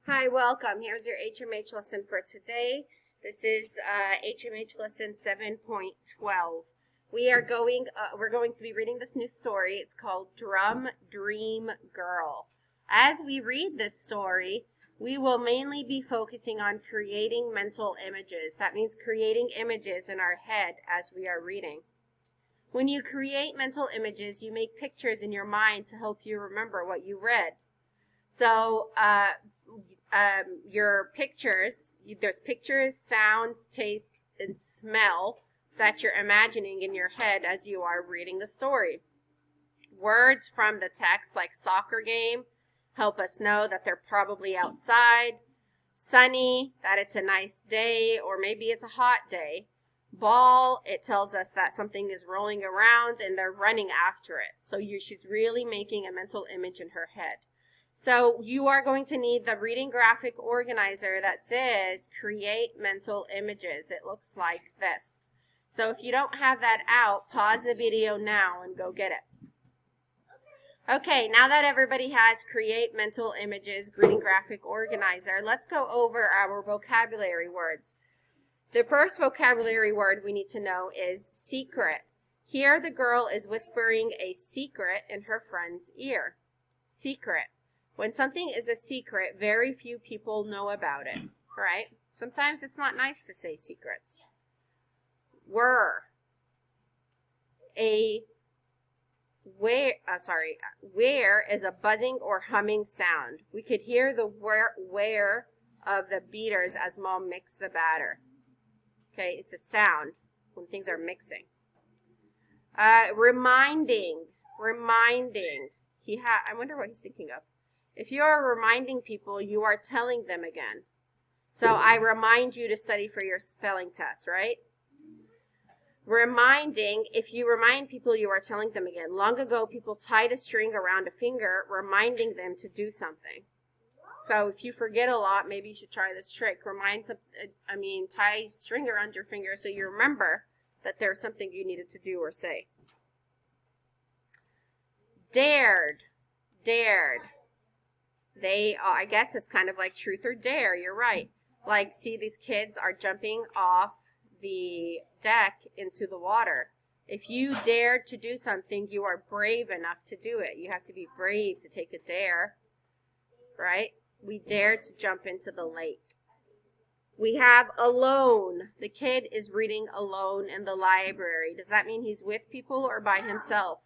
Hi, welcome. Here's your HMH lesson for today. This is HMH lesson 7.12. We're going to be reading this new story. It's called Drum Dream Girl. As we read this story, we will mainly be focusing on creating mental images. That means creating images in our head as we are reading. When you create mental images, you make pictures in your mind to help you remember what you read. So, your pictures, there's pictures, sounds, taste, and smell that you're imagining in your head as you are reading the story. Words from the text, like soccer game, help us know that they're probably outside. Sunny, that it's a nice day, or maybe it's a hot day. Ball, it tells us that something is rolling around and they're running after it. So she's really making a mental image in her head. So you are going to need the reading graphic organizer that says create mental images. It looks like this. So if you don't have that out, pause the video now and go get it. Okay, now that everybody has create mental images reading graphic organizer, let's go over our vocabulary words. The first vocabulary word we need to know is secret. Here the girl is whispering a secret in her friend's ear. Secret. When something is a secret, very few people know about it, right? Sometimes it's not nice to say secrets. Whir. Whir is a buzzing or humming sound. We could hear the whir of the beaters as Mom mixed the batter. Okay, it's a sound when things are mixing. Reminding. I wonder what he's thinking of. If you are reminding people, you are telling them again. So I remind you to study for your spelling test, right? Reminding, if you remind people, you are telling them again. Long ago, people tied a string around a finger, reminding them to do something. So if you forget a lot, maybe you should try this trick. Tie string around your finger so you remember that there's something you needed to do or say. Dared. I guess it's kind of like truth or dare. You're right. Like, see, these kids are jumping off the deck into the water. If you dared to do something, you are brave enough to do it. You have to be brave to take a dare, right? We dared to jump into the lake. We have alone. The kid is reading alone in the library. Does that mean he's with people or by himself?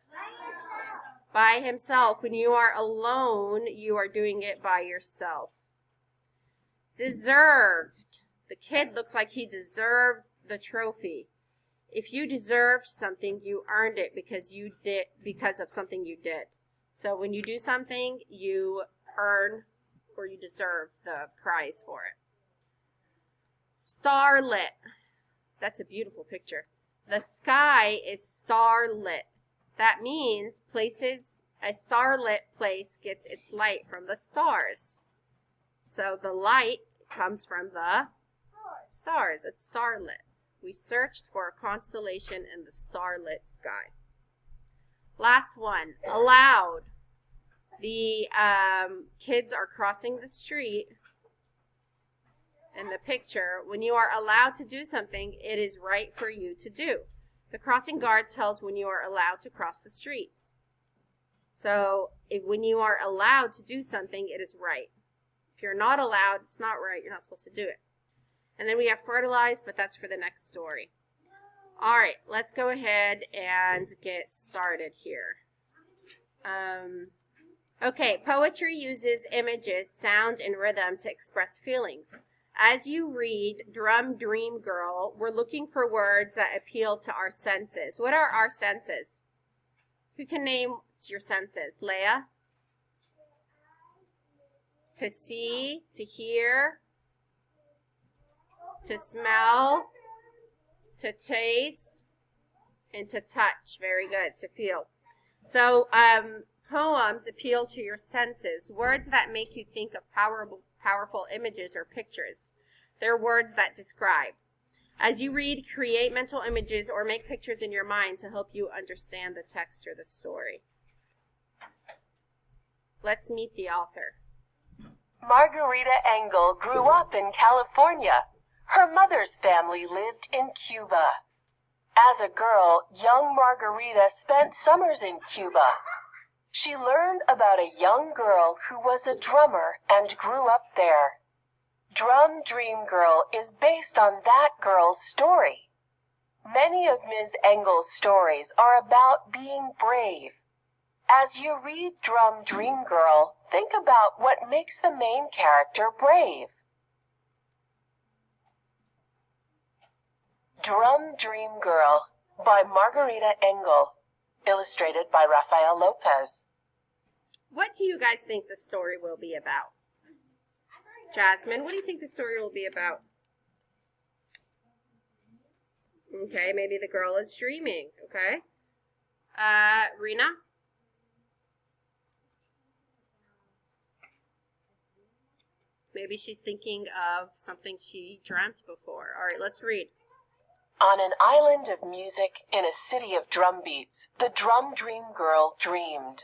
By himself. When you are alone, you are doing it by yourself. Deserved. The kid looks like he deserved the trophy. If you deserved something, you earned it because of something you did. So when you do something, you earn or you deserve the prize for it. Starlit. That's a beautiful picture. The sky is starlit. That means a starlit place gets its light from the stars. So the light comes from the stars. It's starlit. We searched for a constellation in the starlit sky. Last one, allowed. The kids are crossing the street. In the picture, when you are allowed to do something, it is right for you to do. The crossing guard tells when you are allowed to cross the street. So when you are allowed to do something, it is right. If you're not allowed, it's not right. You're not supposed to do it. And then we have fertilized, but that's for the next story. All right, let's go ahead and get started here. Okay, poetry uses images, sound, and rhythm to express feelings. As you read Drum Dream Girl, we're looking for words that appeal to our senses. What are our senses? Who can name your senses? Leah? To see, to hear, to smell, to taste, and to touch. Very good, to feel. So poems appeal to your senses. Words that make you think of powerful images or pictures. They're words that describe. As you read, create mental images or make pictures in your mind to help you understand the text or the story. Let's meet the author. Margarita Engel grew up in California. Her mother's family lived in Cuba. As a girl, young Margarita spent summers in Cuba. She learned about a young girl who was a drummer and grew up there. Drum Dream Girl is based on that girl's story. Many of Ms. Engel's stories are about being brave. As you read Drum Dream Girl, think about what makes the main character brave. Drum Dream Girl by Margarita Engel, illustrated by Rafael Lopez. What do you guys think the story will be about? Jasmine, what do you think the story will be about? Okay, maybe the girl is dreaming, okay? Rena? Maybe she's thinking of something she dreamt before. All right, let's read. On an island of music in a city of drum beats, the Drum Dream Girl dreamed.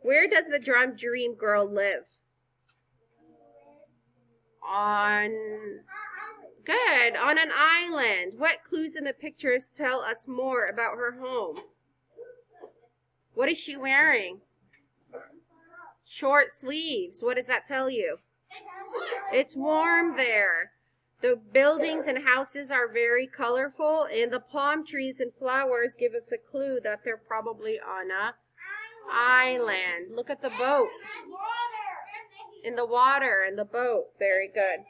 Where does the Drum Dream Girl live? Good, on an island. What clues in the pictures tell us more about her home? What is she wearing? Short sleeves. What does that tell you? It's warm there. The buildings and houses are very colorful, and the palm trees and flowers give us a clue that they're probably on a island. Look at the boat. In the water, in the boat. Very good.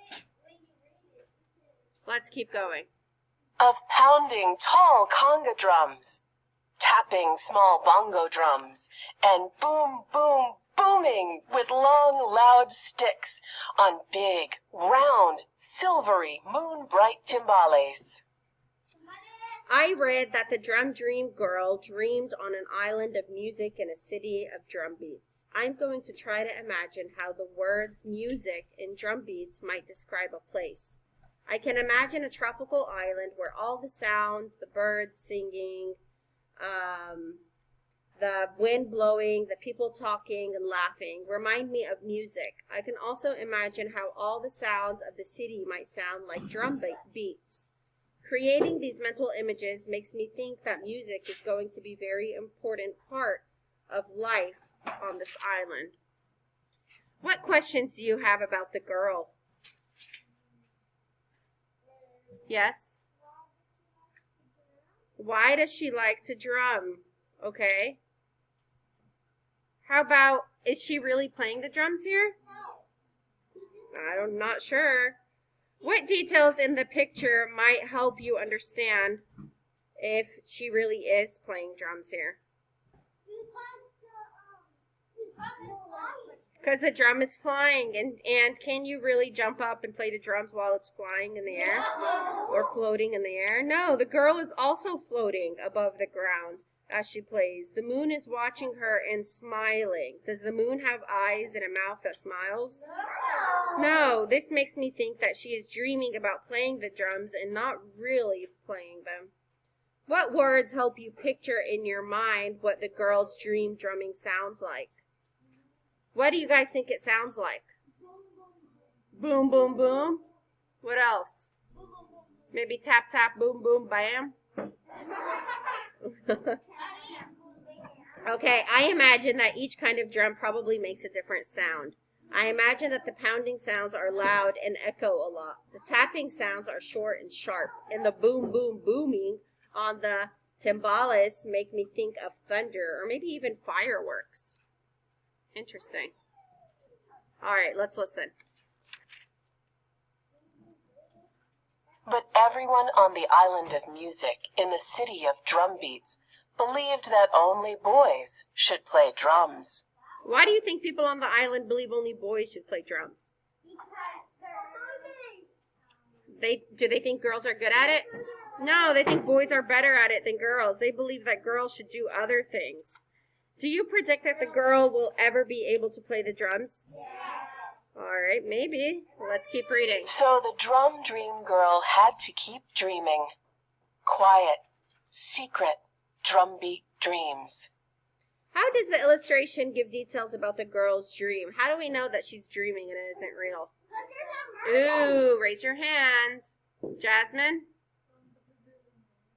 Let's keep going. Of pounding tall conga drums, tapping small bongo drums, and boom, boom, booming with long, loud sticks on big, round, silvery, moon-bright timbales. I read that the Drum Dream Girl dreamed on an island of music in a city of drum beats. I'm going to try to imagine how the words music and drum beats might describe a place. I can imagine a tropical island where all the sounds, the birds singing, the wind blowing, the people talking and laughing remind me of music. I can also imagine how all the sounds of the city might sound like drum beats. Creating these mental images makes me think that music is going to be a very important part of life on this island. What questions do you have about the girl? Yes? Why does she like to drum? Okay. How about, is she really playing the drums here? I'm not sure. What details in the picture might help you understand if she really is playing drums here? Because the drum is flying, and can you really jump up and play the drums while it's flying in the air? Or floating in the air? No, the girl is also floating above the ground as she plays. The moon is watching her and smiling. Does the moon have eyes and a mouth that smiles? No, this makes me think that she is dreaming about playing the drums and not really playing them. What words help you picture in your mind what the girl's dream drumming sounds like? What do you guys think it sounds like? Boom, boom, boom. What else? Maybe tap, tap, boom, boom, bam. Okay, I imagine that each kind of drum probably makes a different sound. I imagine that the pounding sounds are loud and echo a lot. The tapping sounds are short and sharp. And the boom, boom, booming on the timbales make me think of thunder or maybe even fireworks. Interesting. All right, let's listen. But everyone on the island of music in the city of drum beats believed that only boys should play drums. Why do you think people on the island believe only boys should play drums? Do they think girls are good at it? No, they think boys are better at it than girls. They believe that girls should do other things. Do you predict that the girl will ever be able to play the drums? All right, maybe. Let's keep reading. So the Drum Dream Girl had to keep dreaming. Quiet, secret, drumbeat dreams. How does the illustration give details about the girl's dream? How do we know that she's dreaming and it isn't real? Ooh, raise your hand. Jasmine?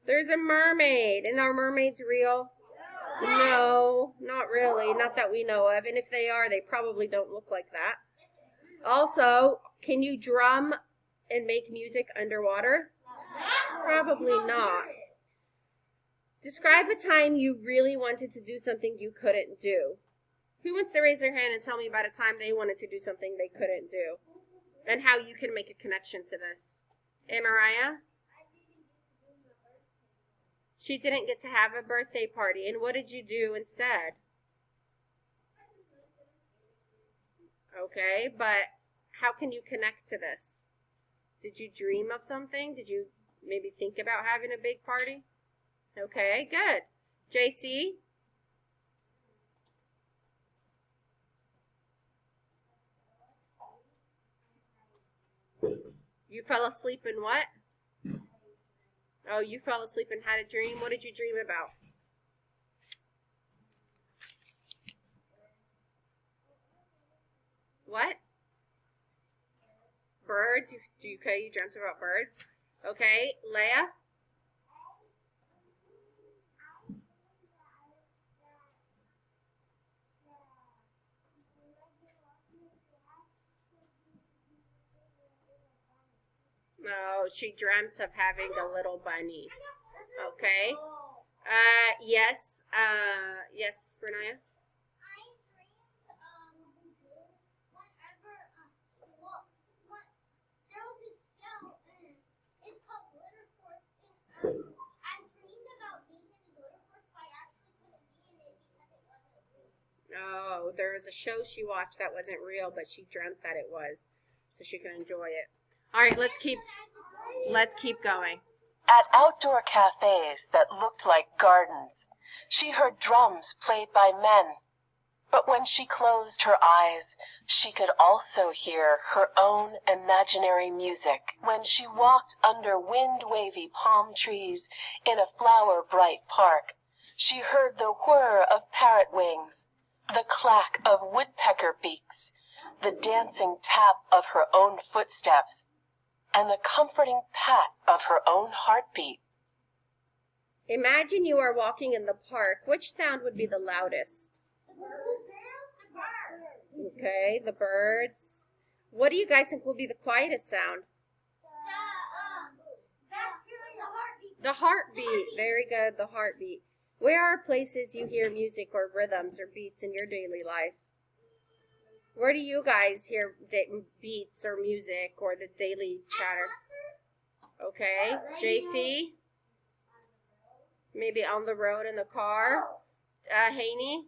There's a mermaid. And are mermaids real? No, not really. Not that we know of. And if they are, they probably don't look like that. Also, can you drum and make music underwater? Probably not. Describe a time you really wanted to do something you couldn't do. Who wants to raise their hand and tell me about a time they wanted to do something they couldn't do? And how you can make a connection to this. Hey, Mariah? She didn't get to have a birthday party. And what did you do instead? Okay, but how can you connect to this? Did you dream of something? Did you maybe think about having a big party? Okay, good. JC? You fell asleep in what? Oh, you fell asleep and had a dream? What did you dream about? What? Birds? Okay, you dreamt about birds. Okay, Leah? No, she dreamt of having a little bunny. Okay. Yes. Yes, Renaya? Oh, there was a show she watched that wasn't real, but she dreamt that it was, so she could enjoy it. All right, let's keep going. At outdoor cafes that looked like gardens, she heard drums played by men. But when she closed her eyes, she could also hear her own imaginary music. When she walked under wind-wavy palm trees in a flower-bright park, she heard the whir of parrot wings, the clack of woodpecker beaks, the dancing tap of her own footsteps, and the comforting pat of her own heartbeat. Imagine you are walking in the park. Which sound would be the loudest? Okay, the birds. What do you guys think will be the quietest sound? The heartbeat. Very good, the heartbeat. Where are places you hear music or rhythms or beats in your daily life? Where do you guys hear beats or music or the daily chatter? Okay, JC? Maybe on the road in the car. Haney?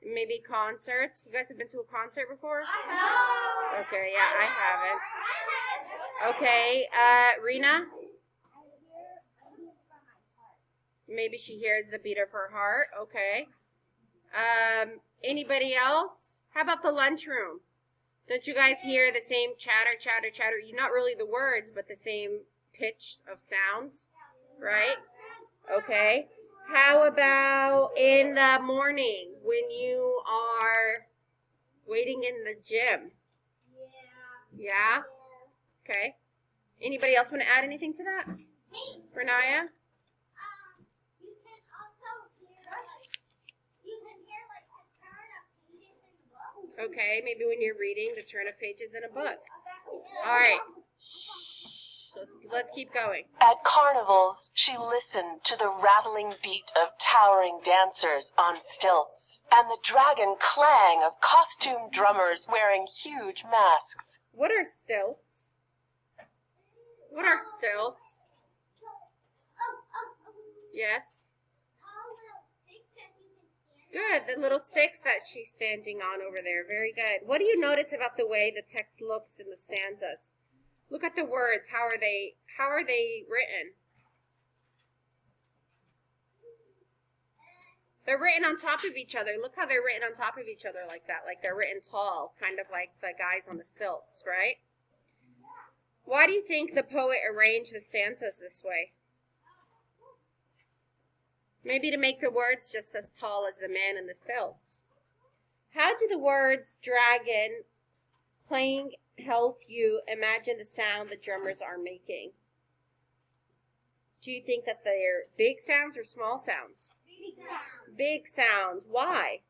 Maybe concerts. You guys have been to a concert before? Okay, yeah, I haven't. Okay, Rena? Maybe she hears the beat of her heart. Okay. Anybody else? How about the lunchroom? Don't you guys hear the same chatter, chatter, chatter? Not really the words, but the same pitch of sounds, right? Okay. How about in the morning when you are waiting in the gym? Yeah? Okay. Anybody else want to add anything to that? Renaya? Okay, maybe when you're reading the turn of pages in a book. All right. Let's keep going. At carnivals, she listened to the rattling beat of towering dancers on stilts and the dragon clang of costumed drummers wearing huge masks. What are stilts? What are stilts? Yes. Good, the little sticks that she's standing on over there. Very good. What do you notice about the way the text looks in the stanzas? Look at the words. How are they written? They're written on top of each other. Look how they're written on top of each other like that. Like they're written tall, kind of like the guys on the stilts, right? Why do you think the poet arranged the stanzas this way? Maybe to make the words just as tall as the man in the stilts. How do the words dragon playing help you imagine the sound the drummers are making? Do you think that they're big sounds or small sounds? Big sound. Big sounds. Why?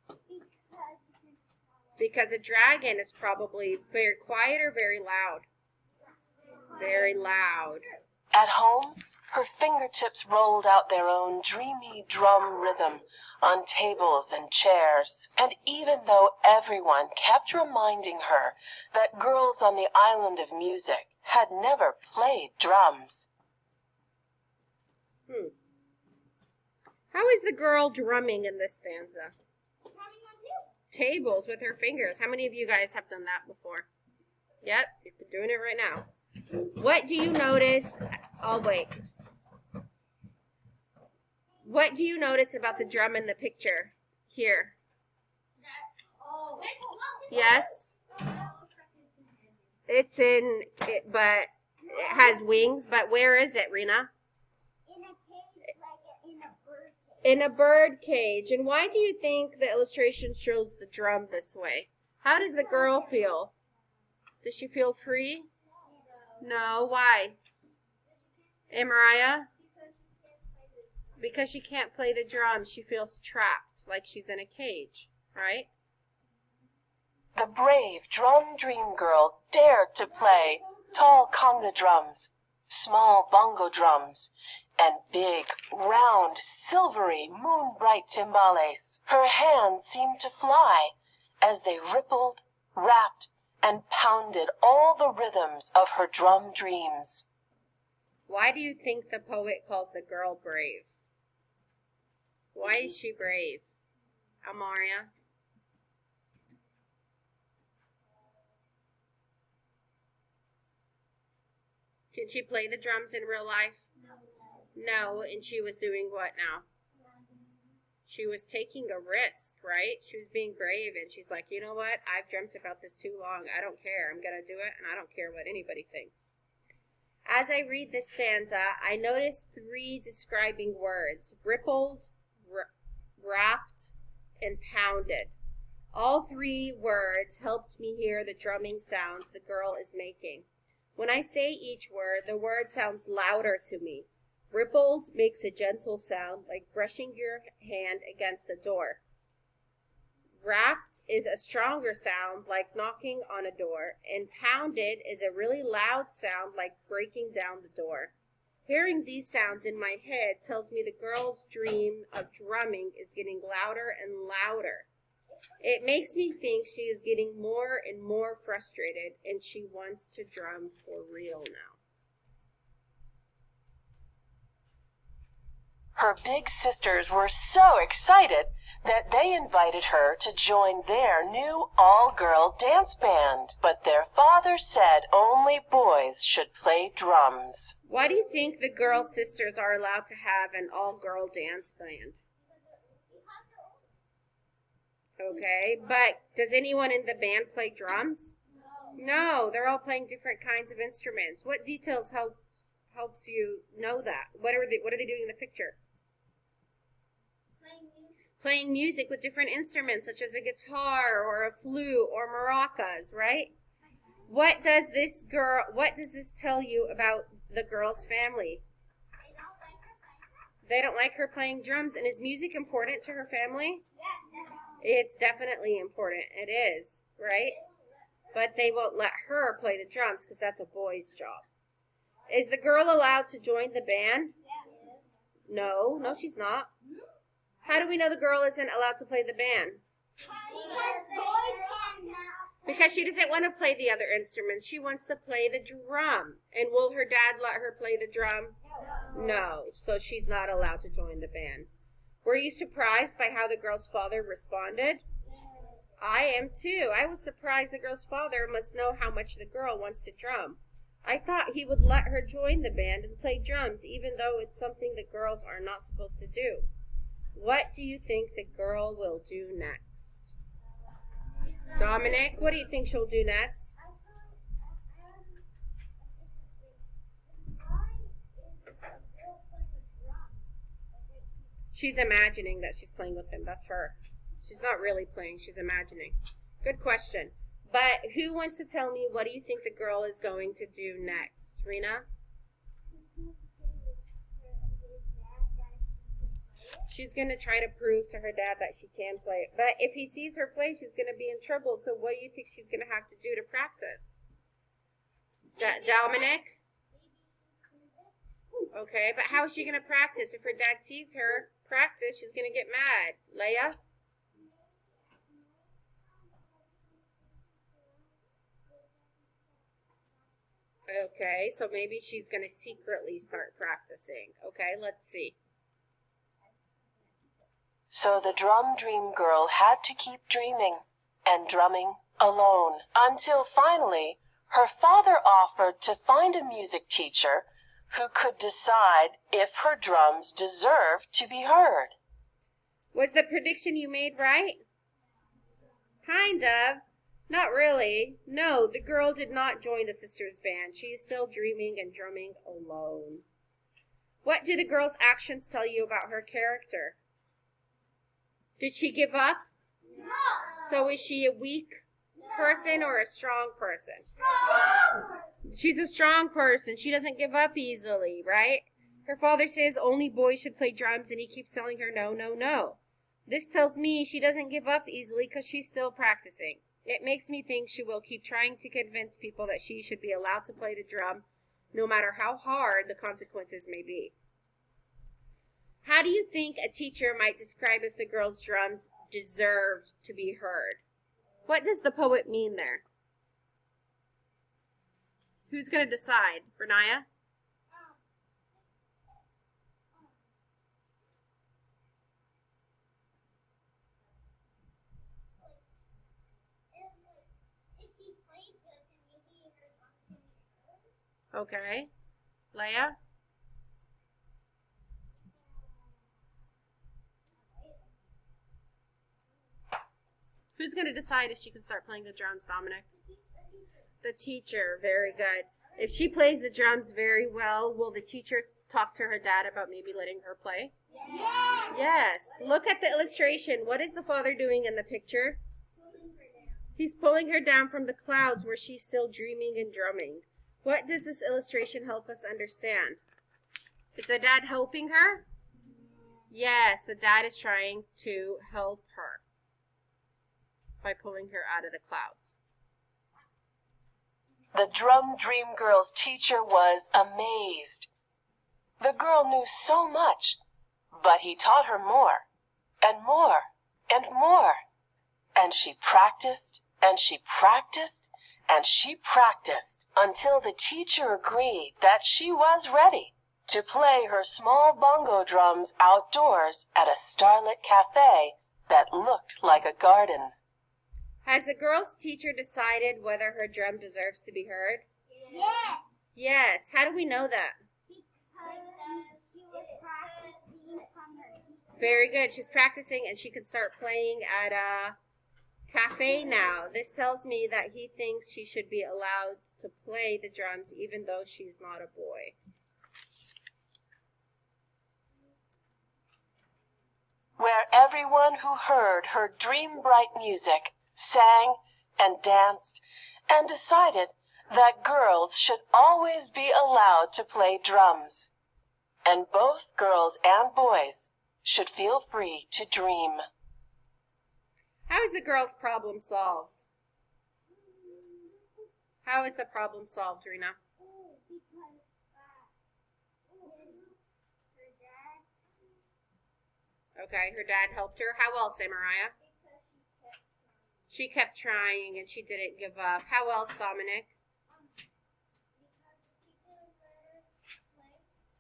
Because a dragon is probably very quiet or very loud? Very loud. At home, her fingertips rolled out their own dreamy drum rhythm on tables and chairs. And even though everyone kept reminding her that girls on the island of music had never played drums. How is the girl drumming in this stanza? Tables with her fingers. How many of you guys have done that before? Yep, you're doing it right now. What do you notice? I'll wait. What do you notice about the drum in the picture here? Yes? It's in it, but it has wings. But where is it, Rena? In a cage, like in a bird cage. In a bird cage. And why do you think the illustration shows the drum this way? How does the girl feel? Does she feel free? No. Why? And Mariah? Because she can't play the drum, she feels trapped, like she's in a cage, right? The brave drum dream girl dared to play tall conga drums, small bongo drums, and big, round, silvery, moon-bright timbales. Her hands seemed to fly as they rippled, rapped, and pounded all the rhythms of her drum dreams. Why do you think the poet calls the girl brave? Why is she brave? Amaria? Can she play the drums in real life? No, and she was doing what now? She was taking a risk, right? She was being brave, and she's like, you know what? I've dreamt about this too long. I don't care. I'm going to do it, and I don't care what anybody thinks. As I read this stanza, I noticed 3 describing words: rippled, rapped, and pounded. All 3 words helped me hear the drumming sounds the girl is making. When I say each word, the word sounds louder to me. Rippled makes a gentle sound, like brushing your hand against a door. Rapped is a stronger sound, like knocking on a door. And pounded is a really loud sound, like breaking down the door. Hearing these sounds in my head tells me the girl's dream of drumming is getting louder and louder. It makes me think she is getting more and more frustrated, and she wants to drum for real now. Her big sisters were so excited that they invited her to join their new all-girl dance band. But their father said only boys should play drums. Why do you think the girl sisters are allowed to have an all-girl dance band? Okay, but does anyone in the band play drums? No, they're all playing different kinds of instruments. What details helps you know that? What are they doing in the picture? Playing music with different instruments, such as a guitar or a flute or maracas, right? What does this tell you about the girl's family? They don't like her playing drums. And is music important to her family? It's definitely important. It is, right? But they won't let her play the drums because that's a boy's job. Is the girl allowed to join the band? No, she's not. How do we know the girl isn't allowed to play the band? Because she doesn't want to play the other instruments. She wants to play the drum. And will her dad let her play the drum? No. So she's not allowed to join the band. Were you surprised by how the girl's father responded? I am too. I was surprised the girl's father must know how much the girl wants to drum. I thought he would let her join the band and play drums, even though it's something that girls are not supposed to do. What do you think the girl will do next? Dominic, what do you think she'll do next? She's imagining that she's playing with them. That's her. She's not really playing. She's imagining. Good question. But who wants to tell me what do you think the girl is going to do next? Rena? She's going to try to prove to her dad that she can play. But if he sees her play, she's going to be in trouble. So what do you think she's going to have to do to practice? Dominic? Okay, but how is she going to practice? If her dad sees her practice, she's going to get mad. Leia? Okay, so maybe she's going to secretly start practicing. Okay, let's see. So the Drum Dream Girl had to keep dreaming and drumming alone until finally her father offered to find a music teacher who could decide if her drums deserved to be heard. Was the prediction you made right? Kind of. Not really. No, the girl did not join the sisters' band. She is still dreaming and drumming alone. What do the girl's actions tell you about her character? Did she give up? No. So is she a weak person or a strong person? She's a strong person. She doesn't give up easily, right? Her father says only boys should play drums, and he keeps telling her no, no, no. This tells me she doesn't give up easily because she's still practicing. It makes me think she will keep trying to convince people that she should be allowed to play the drum, no matter how hard the consequences may be. How do you think a teacher might describe if the girl's drums deserved to be heard? What does the poet mean there? Who's going to decide? Bernaya? Okay. Leia? Who's going to decide if she can start playing the drums, Dominic? The teacher. Very good. If she plays the drums very well, will the teacher talk to her dad about maybe letting her play? Yes. Yes. Look at the illustration. What is the father doing in the picture? He's pulling her down from the clouds where she's still dreaming and drumming. What does this illustration help us understand? Is the dad helping her? Yes, the dad is trying to help her by pulling her out of the clouds. The Drum Dream Girl's teacher was amazed. The girl knew so much, but he taught her more, and more, and more. And she practiced, and she practiced, and she practiced until the teacher agreed that she was ready to play her small bongo drums outdoors at a starlit cafe that looked like a garden. Has the girl's teacher decided whether her drum deserves to be heard? Yes. Yes. How do we know that? Because she was practicing from her teacher. Very good. She's practicing and she can start playing at a cafe now. This tells me that he thinks she should be allowed to play the drums even though she's not a boy. Where everyone who heard her dream bright music sang and danced and decided that girls should always be allowed to play drums. And both girls and boys should feel free to dream. How is the girl's problem solved? How is the problem solved, Rena? Because her dad. Okay, her dad helped her. How else, Mariah? Because She kept trying and she didn't give up. How else, Dominic?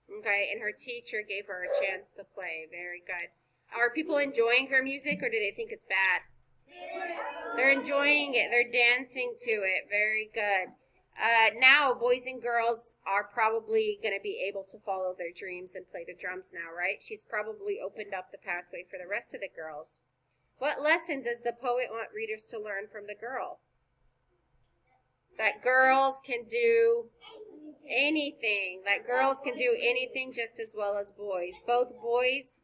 Okay, and her teacher gave her a chance to play. Very good. Are people enjoying her music or do they think it's bad? They're enjoying it. They're dancing to it. Very good. Now, boys and girls are probably going to be able to follow their dreams and play the drums now, right? She's probably opened up the pathway for the rest of the girls. What lesson does the poet want readers to learn from the girl? That girls can do anything. That girls can do anything just as well as boys. Both boys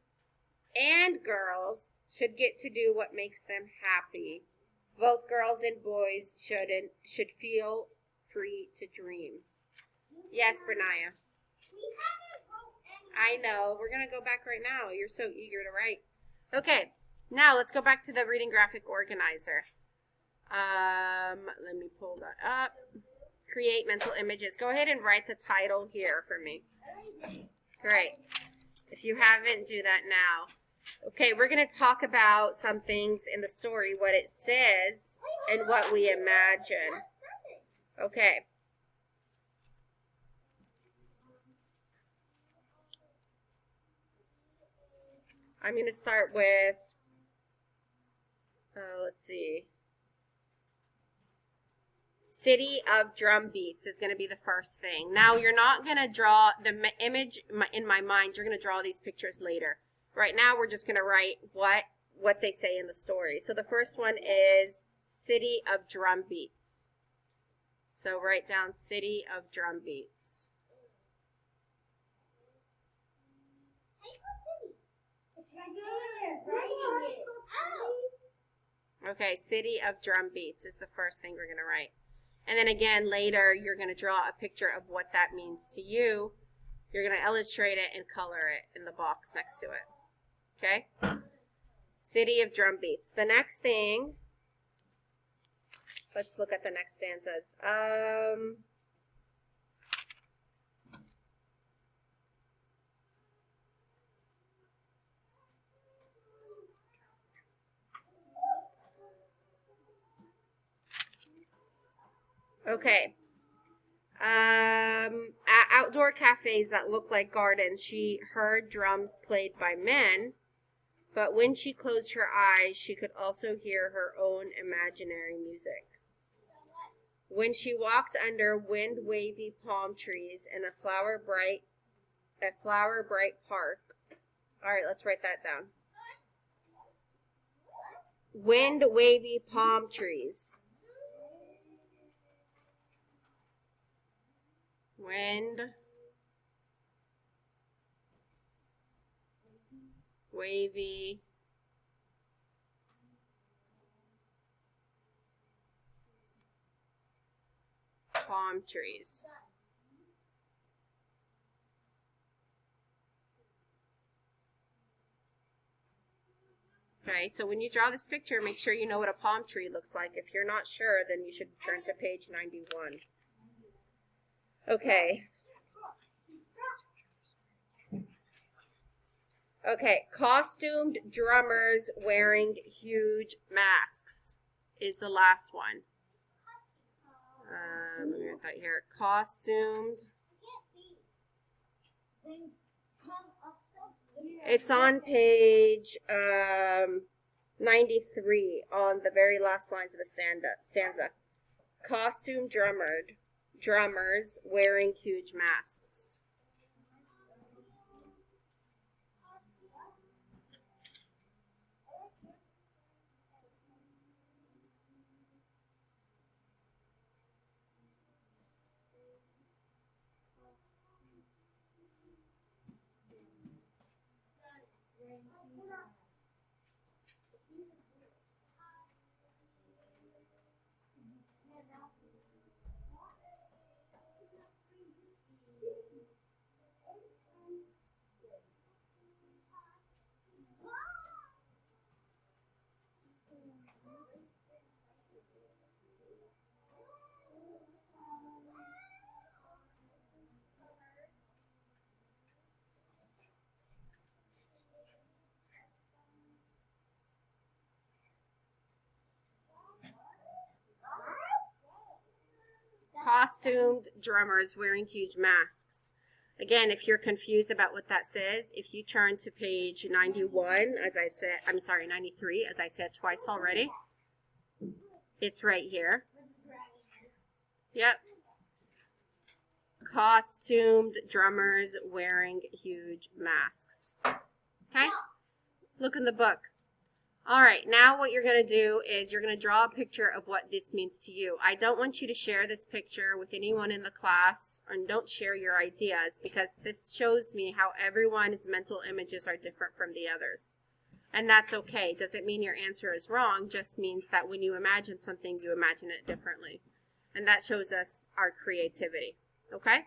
and girls should get to do what makes them happy. Both girls and boys should feel free to dream. Yes, Bernaya. We haven't wrote any. I know. We're going to go back right now. You're so eager to write. Okay. Now let's go back to the reading graphic organizer. Let me pull that up. Create mental images. Go ahead and write the title here for me. Great. If you haven't, do that now. Okay, we're going to talk about some things in the story, what it says, and what we imagine. Okay. I'm going to start with, let's see. City of Drum Beats is going to be the first thing. Now, you're not going to draw the image in my mind. You're going to draw these pictures later. Right now, we're just going to write what they say in the story. So the first one is City of Drum Beats. So write down City of Drum Beats. Okay, City of Drum Beats is the first thing we're going to write. And then again, later, you're going to draw a picture of what that means to you. You're going to illustrate it and color it in the box next to it. Okay? City of Drum Beats. The next thing, let's look at the next stanzas. Okay. At outdoor cafes that look like gardens, she heard drums played by men, but when she closed her eyes, she could also hear her own imaginary music. When she walked under wind-wavy palm trees in a flower-bright park. All right, let's write that down. Wind-wavy palm trees. Wind, wavy, palm trees. Okay, so when you draw this picture, make sure you know what a palm tree looks like. If you're not sure, then you should turn to page 91. Okay. Okay, costumed drummers wearing huge masks is the last one. Let me write that here. Costumed. It's on page 93 on the very last lines of the stanza. Costumed drummers wearing huge masks. Costumed drummers wearing huge masks. Again, if you're confused about what that says, if you turn to page 91, as I said, 93, as I said twice already, it's right here. Yep. Costumed drummers wearing huge masks. Okay? Look in the book. All right, now what you're going to do is you're going to draw a picture of what this means to you. I don't want you to share this picture with anyone in the class, and don't share your ideas, because this shows me how everyone's mental images are different from the others. And that's okay. Doesn't mean your answer is wrong, just means that when you imagine something, you imagine it differently. And that shows us our creativity. Okay?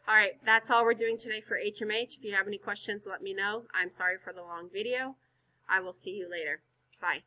All right, that's all we're doing today for HMH. If you have any questions, let me know. I'm sorry for the long video. I will see you later. Bye.